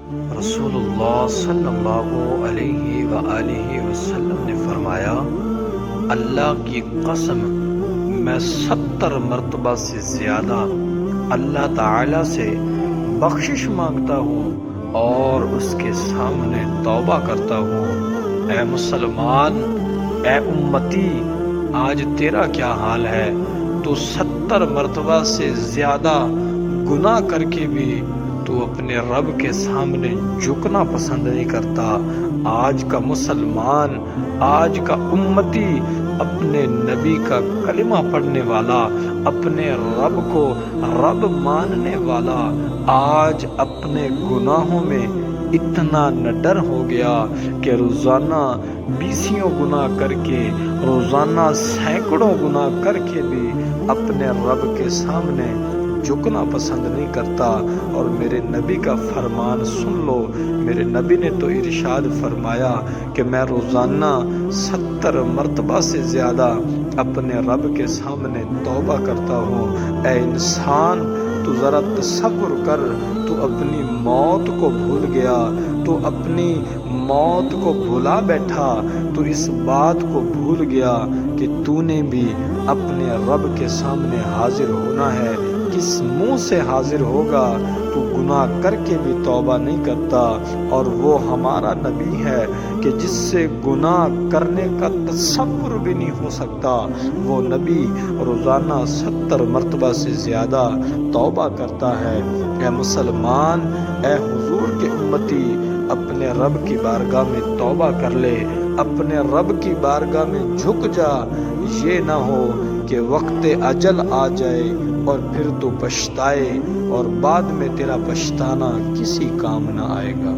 رسول اللہ صلی اللہ علیہ وآلہ وسلم نے فرمایا، اللہ کی قسم میں 70 مرتبہ سے زیادہ اللہ تعالی سے بخشش مانگتا ہوں اور اس کے سامنے توبہ کرتا ہوں۔ اے مسلمان، اے امتی، آج تیرا کیا حال ہے؟ تو 70 مرتبہ سے زیادہ گناہ کر کے بھی تو اپنے رب کے سامنے جھکنا پسند نہیں کرتا۔ آج کا مسلمان، آج کا امتی، اپنے نبی کا کلمہ پڑھنے والا، اپنے رب کو رب ماننے والا، آج اپنے گناہوں میں اتنا نڈر ہو گیا کہ روزانہ 20 گناہ کر کے، روزانہ سینکڑوں گناہ کر کے بھی اپنے رب کے سامنے جھکنا پسند نہیں کرتا۔ اور میرے نبی کا فرمان سن لو، میرے نبی نے تو ارشاد فرمایا کہ میں روزانہ 70 مرتبہ سے زیادہ اپنے رب کے سامنے توبہ کرتا ہوں۔ اے انسان، تو ذرا تصور کر، تو اپنی موت کو بھول گیا، تو اپنی موت کو بھلا بیٹھا، تو اس بات کو بھول گیا کہ تو نے بھی اپنے رب کے سامنے حاضر ہونا ہے۔ کس منہ سے حاضر ہوگا؟ تو گناہ کر کے بھی توبہ نہیں کرتا، اور وہ ہمارا نبی ہے کہ جس سے گناہ کرنے کا تصور بھی نہیں ہو سکتا، وہ نبی روزانہ 70 مرتبہ سے زیادہ توبہ کرتا ہے۔ اے مسلمان، اے حضور کے امتی، اپنے رب کی بارگاہ میں توبہ کر لے، اپنے رب کی بارگاہ میں جھک جا۔ یہ نہ ہو کہ وقت اجل آ جائے اور پھر تو پچھتائے، اور بعد میں تیرا پچھتانا کسی کام نہ آئے گا۔